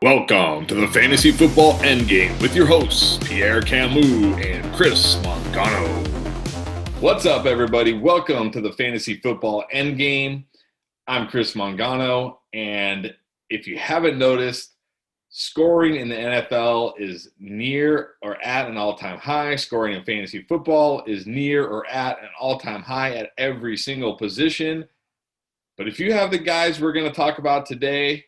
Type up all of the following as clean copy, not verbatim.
Welcome to the Fantasy Football Endgame with your hosts, Pierre Camus and Chris Mangano. What's up, everybody? Welcome to the Fantasy Football Endgame. I'm Chris Mangano, and if you haven't noticed, scoring in the NFL is near or at an all-time high. Scoring in fantasy football is near or at an all-time high at every single position. But if you have the guys we're going to talk about today,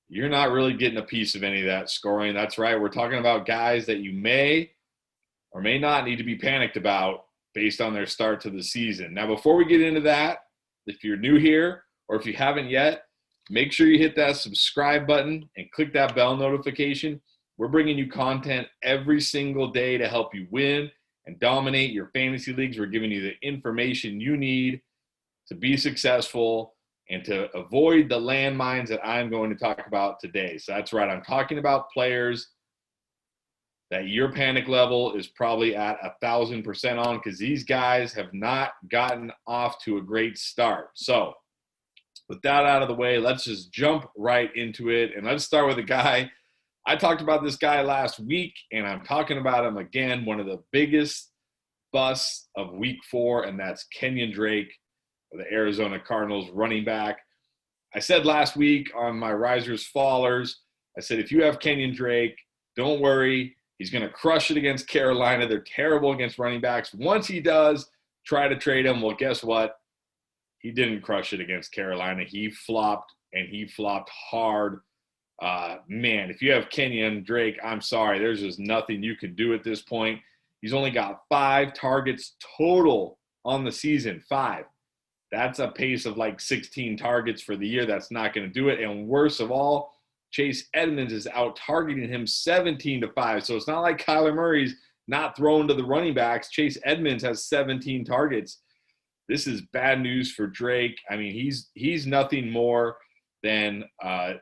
you're not really getting a piece of any of that scoring. That's right. We're talking about guys that you may or may not need to be panicked about based on their start to the season. Now, before we get into that, if you're new here or if you haven't yet, make sure you hit that subscribe button and click that bell notification. We're bringing you content every single day to help you win and dominate your fantasy leagues. We're giving you the information you need to be successful and to avoid the landmines that I'm going to talk about today. So that's right. I'm talking about players that your panic level is probably at 1,000% on, because these guys have not gotten off to a great start. So with that out of the way, let's just jump right into it. And let's start with a guy. I talked about this guy last week, and I'm talking about him again, one of the biggest busts of week 4, and that's Kenyan Drake, the Arizona Cardinals running back. I said last week on my Risers Fallers, I said, if you have Kenyan Drake, don't worry. He's going to crush it against Carolina. They're terrible against running backs. Once he does, try to trade him. Well, guess what? He didn't crush it against Carolina. He flopped, and he flopped hard. Man, if you have Kenyan Drake, I'm sorry. There's just nothing you can do at this point. He's only got 5 targets total on the season, 5. That's a pace of like 16 targets for the year. That's not going to do it. And worst of all, Chase Edmonds is out targeting him 17-5. So it's not like Kyler Murray's not throwing to the running backs. Chase Edmonds has 17 targets. This is bad news for Drake. I mean, he's nothing more than a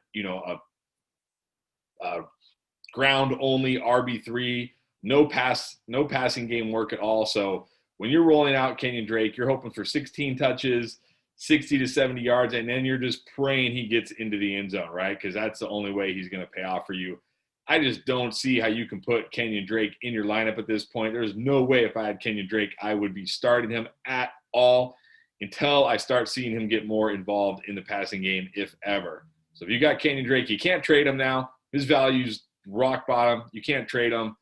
ground only RB3, no passing game work at all. So when you're rolling out Kenyan Drake, you're hoping for 16 touches, 60 to 70 yards, and then you're just praying he gets into the end zone, right? Because that's the only way he's going to pay off for you. I just don't see how you can put Kenyan Drake in your lineup at this point. There's no way if I had Kenyan Drake, I would be starting him at all until I start seeing him get more involved in the passing game, if ever. So if you got Kenyan Drake, you can't trade him now. His value's rock bottom. You can't trade him.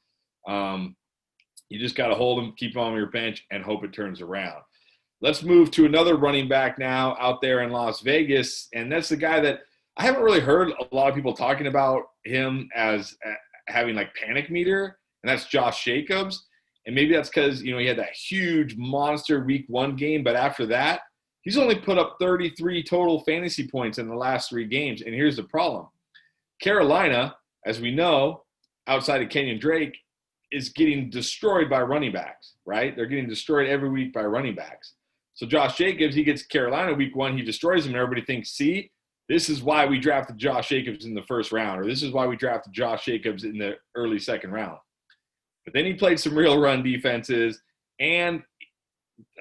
You just got to hold him, keep him on your bench, and hope it turns around. Let's move to another running back now out there in Las Vegas, and that's the guy that I haven't really heard a lot of people talking about him as having like panic meter, and that's Josh Jacobs. And maybe that's because, he had that huge monster week 1 game, but after that, he's only put up 33 total fantasy points in the last 3 games. And here's the problem. Carolina, as we know, outside of Kenyan Drake, is getting destroyed by running backs, right? They're getting destroyed every week by running backs. So Josh Jacobs, he gets Carolina week 1, he destroys them, and everybody thinks, see, this is why we drafted Josh Jacobs in the first round, or this is why we drafted Josh Jacobs in the early second round. But then he played some real run defenses, and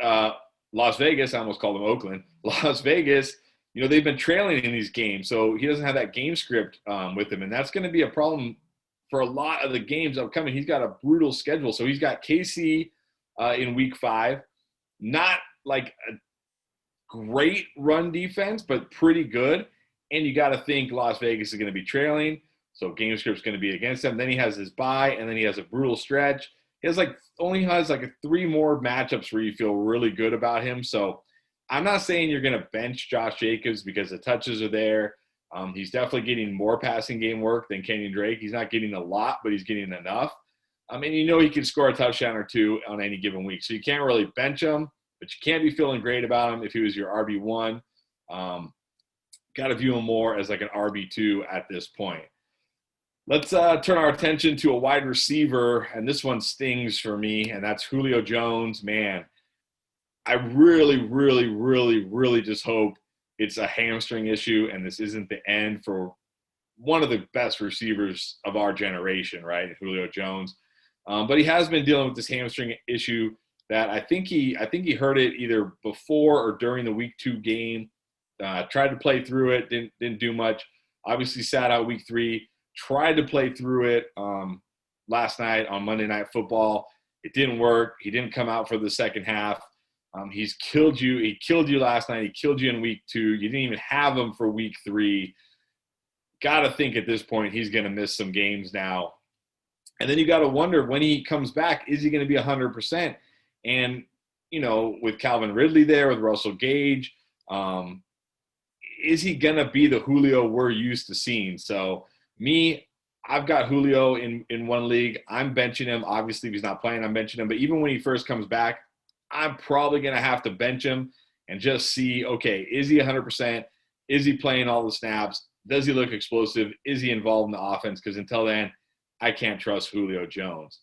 Las Vegas, I almost called them Oakland, Las Vegas, they've been trailing in these games, so he doesn't have that game script with him, and that's going to be a problem for a lot of the games upcoming. He's got a brutal schedule. So he's got KC in week 5, not like a great run defense, but pretty good. And you got to think Las Vegas is going to be trailing. So game script's going to be against him. Then he has his bye, and then he has a brutal stretch. He only has 3 more matchups where you feel really good about him. So I'm not saying you're going to bench Josh Jacobs because the touches are there. He's definitely getting more passing game work than Kenyan Drake. He's not getting a lot, but he's getting enough. And he can score a touchdown or 2 on any given week. So you can't really bench him, but you can't be feeling great about him if he was your RB1. Got to view him more as like an RB2 at this point. Let's turn our attention to a wide receiver, and this one stings for me, and that's Julio Jones. Man, I really, really, really, really just hope it's a hamstring issue, and this isn't the end for one of the best receivers of our generation, right, Julio Jones. But he has been dealing with this hamstring issue that I think he heard it either before or during the week 2 game. Tried to play through it, didn't do much. Obviously sat out week 3. tried to play through it last night on Monday Night Football. It didn't work. He didn't come out for the second half. He's killed you. He killed you last night. He killed you in week 2. You didn't even have him for week 3. Got to think at this point he's going to miss some games now. And then you got to wonder when he comes back, is he going to be 100%? And, with Calvin Ridley there, with Russell Gage, is he going to be the Julio we're used to seeing? So I've got Julio in one league. I'm benching him. Obviously, if he's not playing, I'm benching him. But even when he first comes back, I'm probably going to have to bench him and just see, okay, is he 100%? Is he playing all the snaps? Does he look explosive? Is he involved in the offense? Because until then, I can't trust Julio Jones.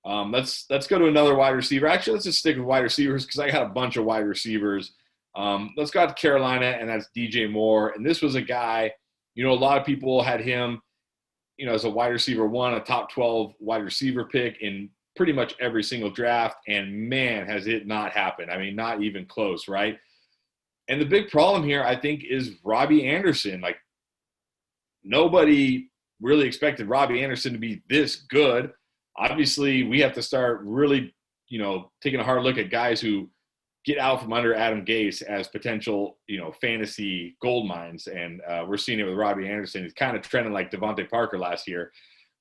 Let's go to another wide receiver. Actually, let's just stick with wide receivers because I got a bunch of wide receivers. Let's go out to Carolina, and that's DJ Moore. And this was a guy, a lot of people had him, as a wide receiver 1, a top 12 wide receiver pick in pretty much every single draft. And, man, has it not happened. I mean, not even close, right? And the big problem here, I think, is Robbie Anderson. Like, nobody really expected Robbie Anderson to be this good. Obviously, we have to start really, taking a hard look at guys who get out from under Adam Gase as potential, fantasy gold mines. And we're seeing it with Robbie Anderson. He's kind of trending like Devontae Parker last year.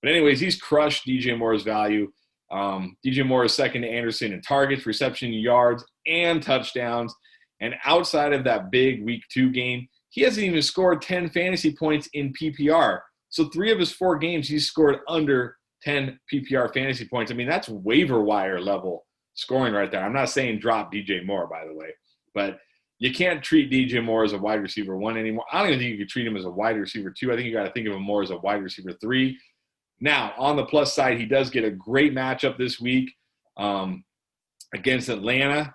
But anyways, he's crushed DJ Moore's value. DJ Moore is second to Anderson in targets, reception yards, and touchdowns. And outside of that big week 2 game, he hasn't even scored 10 fantasy points in PPR. So 3 of his 4 games, he's scored under 10 PPR fantasy points. I mean, that's waiver wire level scoring right there. I'm not saying drop DJ Moore, by the way, but you can't treat DJ Moore as a wide receiver 1 anymore. I don't even think you could treat him as a wide receiver 2. I think you got to think of him more as a wide receiver 3. Now, on the plus side, he does get a great matchup this week against Atlanta,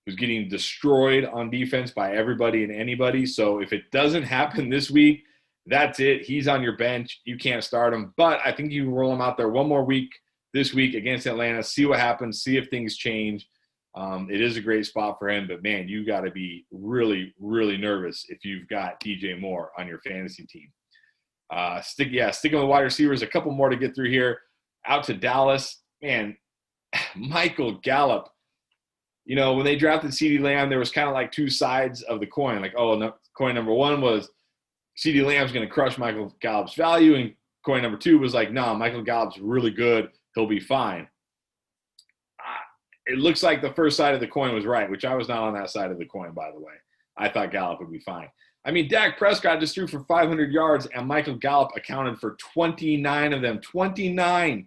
who's getting destroyed on defense by everybody and anybody. So if it doesn't happen this week, that's it. He's on your bench. You can't start him. But I think you can roll him out there one more week this week against Atlanta, see what happens, see if things change. It is a great spot for him. But, man, you got to be really, really nervous if you've got DJ Moore on your fantasy team. Sticking with wide receivers, a couple more to get through here. Out to Dallas. Man, Michael Gallup. When they drafted CeeDee Lamb, there was kind of like 2 sides of the coin. Like, coin number 1 was CeeDee Lamb's going to crush Michael Gallup's value, and coin number 2 was like, no, Michael Gallup's really good. He'll be fine. It looks like the first side of the coin was right, which I was not on that side of the coin, by the way. I thought Gallup would be fine. I mean, Dak Prescott just threw for 500 yards, and Michael Gallup accounted for 29 of them. 29.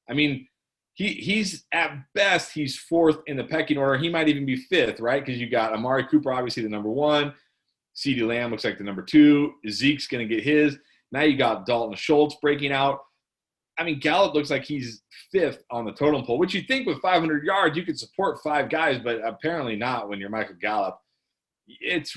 I mean, he's at best, he's 4th in the pecking order. He might even be 5th, right? Because you got Amari Cooper, obviously the number 1. CeeDee Lamb looks like the number 2. Zeke's going to get his. Now you got Dalton Schultz breaking out. I mean, Gallup looks like he's 5th on the totem pole, which you think with 500 yards you could support 5 guys, but apparently not when you're Michael Gallup. It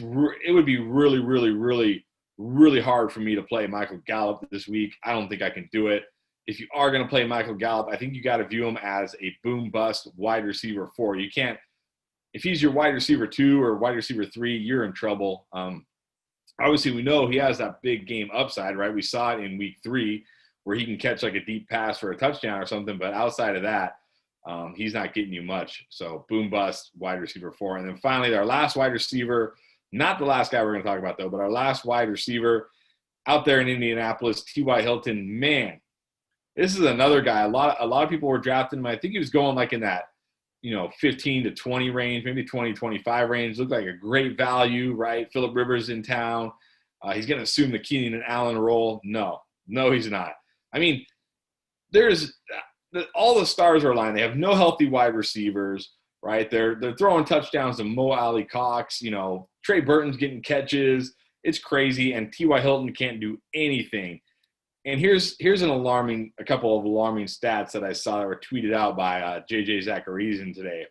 would be really, really, really, really hard for me to play Michael Gallup this week. I don't think I can do it. If you are going to play Michael Gallup, I think you got to view him as a boom-bust wide receiver 4. You can't – if he's your wide receiver 2 or wide receiver 3, you're in trouble. Obviously, we know he has that big game upside, right? We saw it in week 3 where he can catch like a deep pass for a touchdown or something, but outside of that, he's not getting you much. So boom-bust wide receiver 4. And then finally, our last wide receiver – not the last guy we're going to talk about, though, but our last wide receiver out there in Indianapolis, T.Y. Hilton. Man, this is another guy. A lot of people were drafting him. I think he was going like in that, 15 to 20 range, maybe 20, 25 range. Looked like a great value, right? Phillip Rivers in town. He's going to assume the Keenan and Allen role. No, he's not. I mean, all the stars are aligned. They have no healthy wide receivers, right? They're throwing touchdowns to Mo Alley Cox. Trey Burton's getting catches. It's crazy, and T.Y. Hilton can't do anything. And here's a couple of alarming stats that I saw that were tweeted out by J.J. Zachariason today.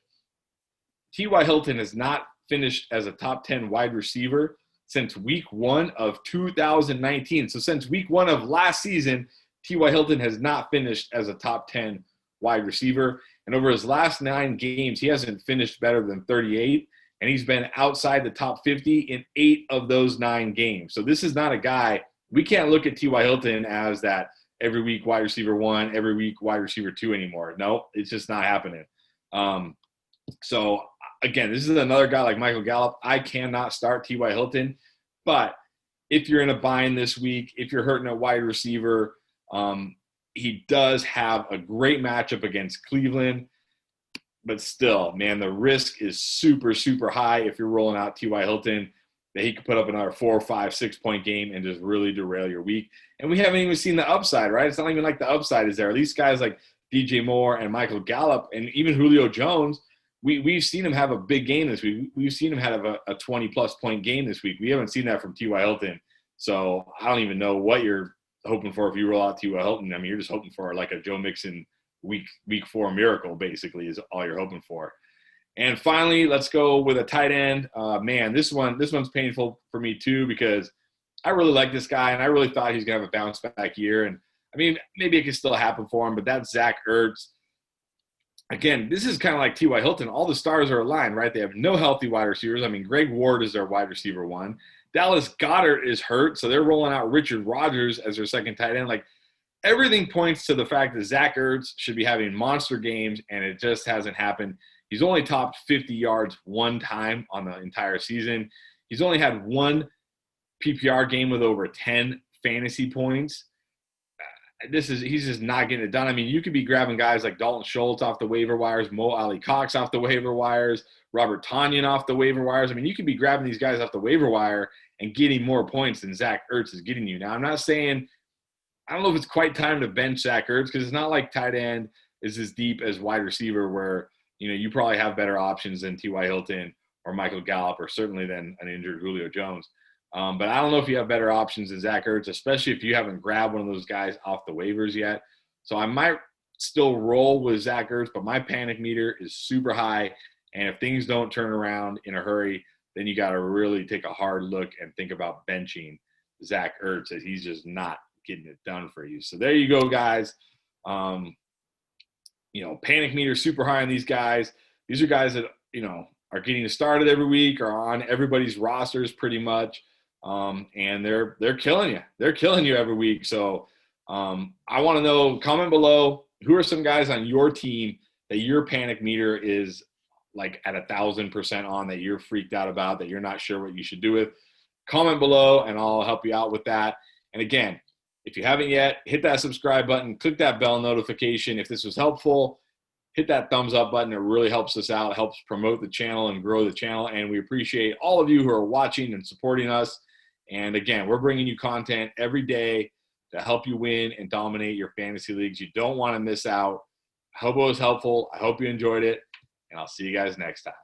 T.Y. Hilton has not finished as a top 10 wide receiver since week 1 of 2019. So since week 1 of last season, T.Y. Hilton has not finished as a top 10 wide receiver. And over his last 9 games, he hasn't finished better than 38. And he's been outside the top 50 in 8 of those 9 games. So this is not a guy we can't look at T.Y. Hilton as that every week wide receiver 1, every week wide receiver 2 anymore. No, it's just not happening. So, again, this is another guy like Michael Gallup. I cannot start T.Y. Hilton, but if you're in a bind this week, if you're hurting a wide receiver, he does have a great matchup against Cleveland. But still, man, the risk is super, super high if you're rolling out T.Y. Hilton, that he could put up another 4, 5, 6-point game and just really derail your week. And we haven't even seen the upside, right? It's not even like the upside is there. These guys like DJ Moore and Michael Gallup and even Julio Jones, we've seen him have a big game this week. We've seen him have a 20-plus point game this week. We haven't seen that from T.Y. Hilton. So I don't even know what you're hoping for if you roll out T.Y. Hilton. I mean, you're just hoping for like a Joe Mixon week 4 miracle, basically, is all you're hoping for. And finally, let's go with a tight end. Man, this one's painful for me too, because I really like this guy and I really thought he's gonna have a bounce back year. And I mean, maybe it could still happen for him, but that's Zach Ertz. Again, this is kind of like T.Y. Hilton. All the stars are aligned, right? They have no healthy wide receivers. I mean, Greg Ward is their wide receiver 1. Dallas Goedert is hurt, so they're rolling out Richard Rodgers as their second tight end. Like, everything points to the fact that Zach Ertz should be having monster games, and it just hasn't happened. He's only topped 50 yards one time on the entire season. He's only had one PPR game with over 10 fantasy points. He's just not getting it done. I mean, you could be grabbing guys like Dalton Schultz off the waiver wires, Mo Ali Cox off the waiver wires, Robert Tonyan off the waiver wires. I mean, you could be grabbing these guys off the waiver wire and getting more points than Zach Ertz is getting you. Now, I'm not saying – I don't know if it's quite time to bench Zach Ertz, because it's not like tight end is as deep as wide receiver where, you probably have better options than T.Y. Hilton or Michael Gallup, or certainly than an injured Julio Jones. But I don't know if you have better options than Zach Ertz, especially if you haven't grabbed one of those guys off the waivers yet. So I might still roll with Zach Ertz, but my panic meter is super high. And if things don't turn around in a hurry, then you got to really take a hard look and think about benching Zach Ertz, as he's just not getting it done for you. So there you go, guys. Panic meter super high on these guys. These are guys that, are getting started every week, or on everybody's rosters pretty much. And they're killing you. They're killing you every week. So I want to know, comment below, who are some guys on your team that your panic meter is like at 1,000% on, that you're freaked out about, that you're not sure what you should do with. Comment below and I'll help you out with that. And again, if you haven't yet, hit that subscribe button, click that bell notification. If this was helpful, hit that thumbs up button. It really helps us out, helps promote the channel and grow the channel. And we appreciate all of you who are watching and supporting us. And again, we're bringing you content every day to help you win and dominate your fantasy leagues. You don't want to miss out. I hope it was helpful. I hope you enjoyed it. And I'll see you guys next time.